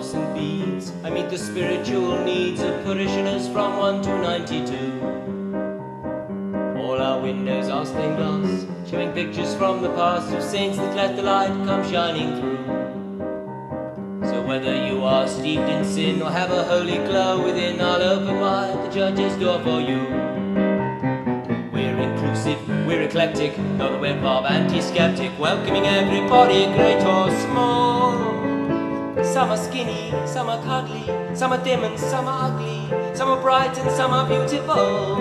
moss and beads, I meet the spiritual needs of parishioners from 1 to 92. All our windows are stained glass, showing pictures from the past of saints that let the light come shining through. So whether you are steeped in sin or have a holy glow within, I'll open wide the church's door for you. We're inclusive, we're eclectic, though the web of anti-skeptic, welcoming everybody, great or small. Some are skinny, some are cuddly, some are dim and some are ugly, some are bright and some are beautiful.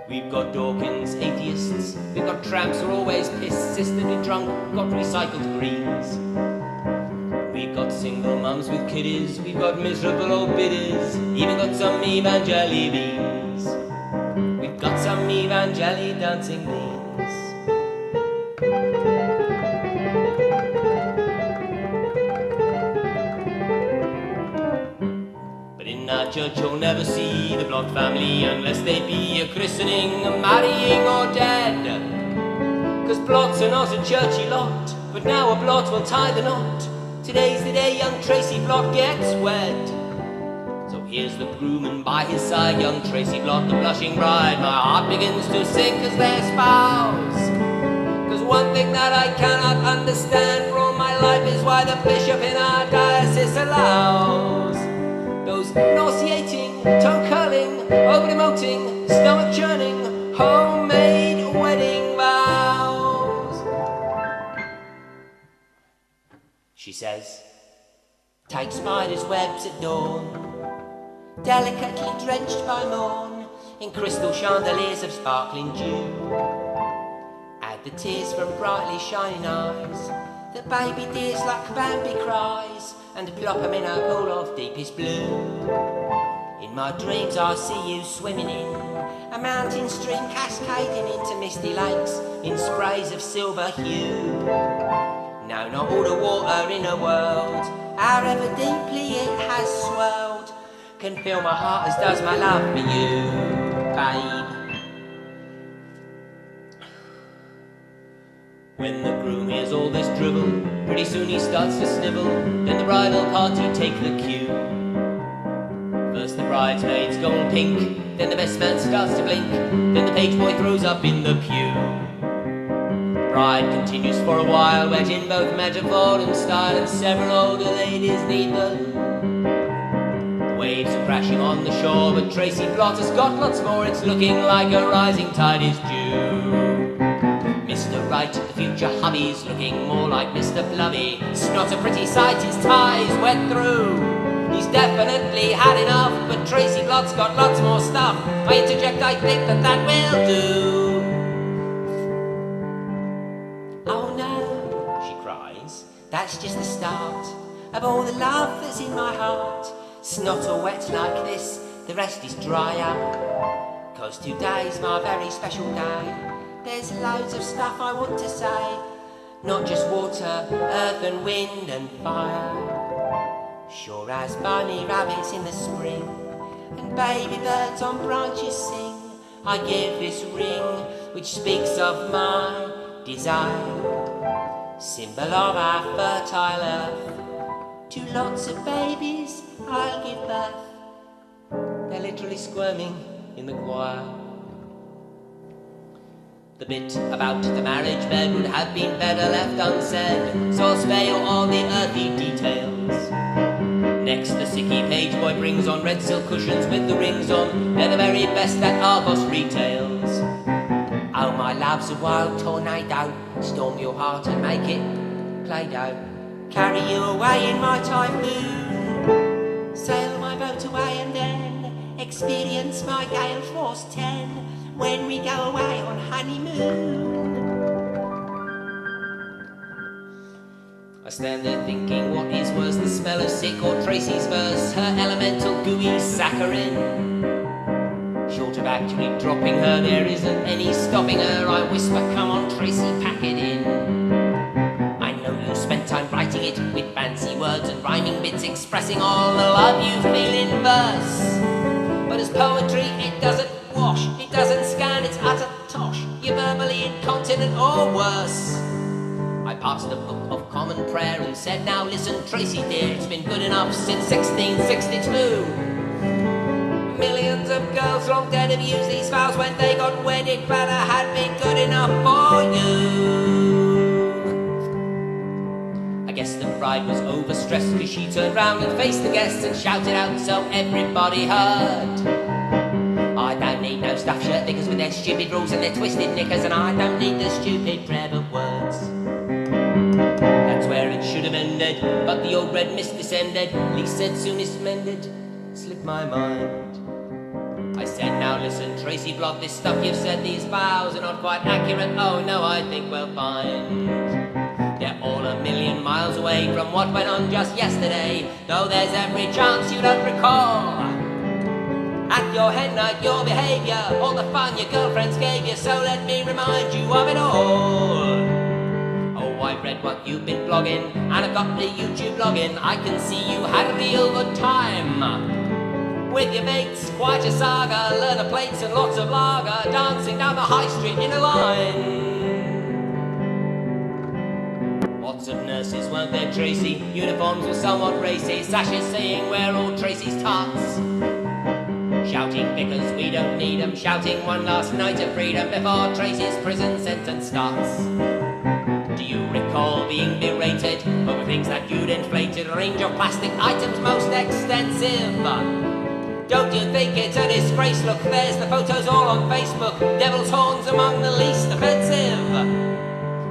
We've got Dawkins, atheists, we've got tramps who are always persistently drunk, got recycled greens. We've got single mums with kiddies, we've got miserable old biddies, even got some evangeli beans. We've got some evangeli dancing beans. In our church you'll never see the Blott family unless they be a christening, a marrying or dead. 'Cause Blotts are not a churchy lot, but now a Blott will tie the knot. Today's the day young Tracy Blott gets wed. So here's the groom and by his side young Tracy Blott, the blushing bride. My heart begins to sink as their spouse. 'Cause one thing that I cannot understand for all my life is why the bishop in our diocese allows those nauseating, toe-curling, over-emoting, stomach-churning, homemade wedding vows. She says, take spider's webs at dawn, delicately drenched by morn, in crystal chandeliers of sparkling dew. Add the tears from brightly shining eyes, the baby dears like Bambi cries, and plop 'em in a pool of deepest blue. In my dreams I see you swimming in a mountain stream cascading into misty lakes in sprays of silver hue. No, not all the water in the world, however deeply it has swirled, can fill my heart as does my love for you, babe. When the groom hears all this dribble, pretty soon he starts to snivel, then the bridal party take the cue. First the bridesmaids go all pink, then the best man starts to blink, then the page boy throws up in the pew. Bride continues for a while, wet in both metaphor and style, and several older ladies need the waves are crashing on the shore, but Tracy Blott has got lots more, it's looking like a rising tide is due. Mr. Right, the future hubby's looking more like Mr. Blubby. It's not a pretty sight, his tie's wet through. He's definitely had enough, but Tracy Blott's got lots more stuff. I interject, I think that will do. Oh no, she cries, that's just the start of all the love that's in my heart. It's not all wet like this, the rest is dry up. 'Cause today's my very special day. There's loads of stuff I want to say, not just water, earth and wind and fire. Sure as bunny rabbits in the spring and baby birds on branches sing, I give this ring which speaks of my desire, symbol of our fertile earth. To lots of babies I'll give birth. They're literally squirming in the choir. The bit about the marriage bed would have been better left unsaid, so I'll spare you all the earthy details. Next, the sicky page boy brings on red silk cushions with the rings on. They're the very best that Argos retails. Oh, my love's a wild tornado, storm your heart and make it Play-Doh. Carry you away in my typhoon, sail my boat away and then experience my gale force 10 when we go away on honeymoon. I stand there thinking, what is worse, the smell of sick or Tracy's verse, her elemental gooey saccharine? Short of actually dropping her, there isn't any stopping her. I whisper, come on Tracy, pack it in. I know you spent time writing it with fancy words and rhyming bits expressing all the love you feel in verse. But as poetry, it doesn't wash, it doesn't scan, it's utter tosh. You're verbally incontinent or worse. I passed a book of common prayer and said, now listen, Tracy dear, it's been good enough since 1662. Millions of girls long dead have used these vows when they got wedded, but I had been good enough for you. I guess the bride was overstressed because she turned round and faced the guests and shouted out so everybody heard. I don't need no stuffed shirt knickers with their stupid rules and their twisted knickers, and I don't need the stupid prayer book words. That's where it should have ended, but the old red mist descended. Lee said soonest mended, slipped my mind. I said, now listen, Tracy Blott, this stuff you've said, these vows are not quite accurate. Oh no, I think we'll find they're all a million miles away from what went on just yesterday, though there's every chance you don't recall. At your hen night, your behaviour, all the fun your girlfriends gave you, so let me remind you of it all. Oh, I've read what you've been blogging, and I've got the YouTube login. I can see you had a real good time with your mates, quite a saga, learner plates and lots of lager, dancing down the high street in a line. Lots of nurses, weren't there, Tracy? Uniforms were somewhat racy, sashes saying we're all Tracy's tarts. Shouting because we don't need 'em, shouting one last night of freedom before Tracy's prison sentence starts. Do you recall being berated over things that you'd inflated? A range of plastic items most extensive. Don't you think it's a disgrace? Look, there's the photos all on Facebook. Devil's horns among the least offensive.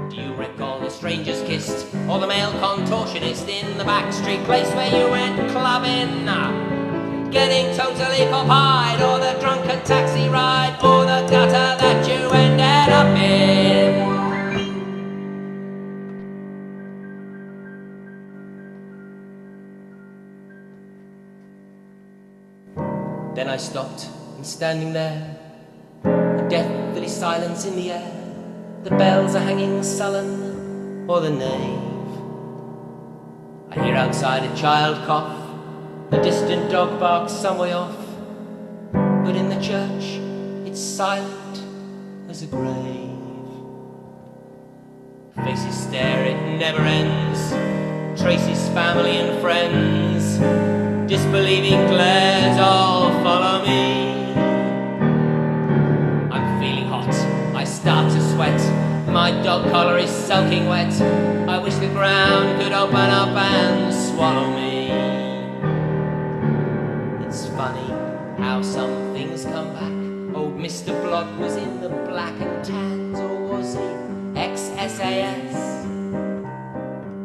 Do you recall the strangers kissed, or the male contortionist in the backstreet place where you went clubbing? Getting totally pop-eyed, or the drunken taxi ride, or the gutter that you ended up in. Then I stopped, and standing there, a deathly silence in the air. The bells are hanging sullen o'er the nave. I hear outside a child cough, a distant dog barks some way off, but in the church it's silent as a grave. Faces stare, it never ends. Tracy's family and friends, disbelieving glares all follow me. I'm feeling hot, I start to sweat. My dog collar is soaking wet. I wish the ground could open up and swallow me. It's funny how some things come back. Old Mr. Blott was in the black and tans, or was he ex-SAS?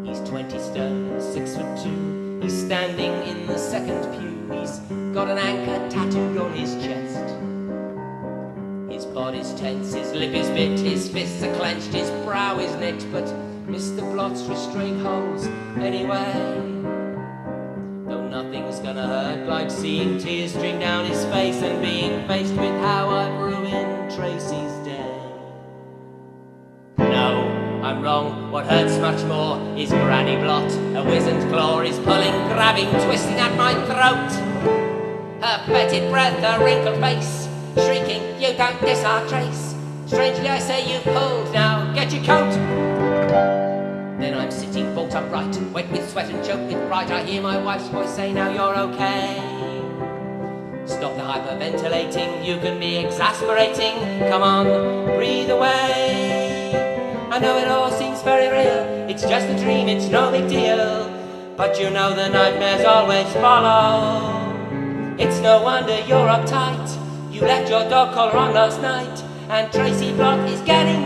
He's 20 stone, 6'2". He's standing in the second pew. He's got an anchor tattooed on his chest. His body's tense, his lip is bit, his fists are clenched, his brow is knit, but Mr. Blott's restraint holds anyway. Though nothing's gonna hurt like seeing tears stream down his face and being faced with how I've ruined Tracy's day. No, I'm wrong, what hurts much more is Granny Blott. A wizened claw is pulling, grabbing, twisting at my throat. Her fetid breath, her wrinkled face, shrieking, you don't diss our Trace. Strangely I say you pulled, now get your coat. Then I'm sitting bolt upright, wet with sweat and choked with fright. I hear my wife's voice say, now you're okay. Stop the hyperventilating, you can be exasperating. Come on, breathe away. I know it all seems very real, it's just a dream, it's no big deal. But you know the nightmares always follow. It's no wonder you're uptight. You left your dog collar on last night, and Tracy Blott is getting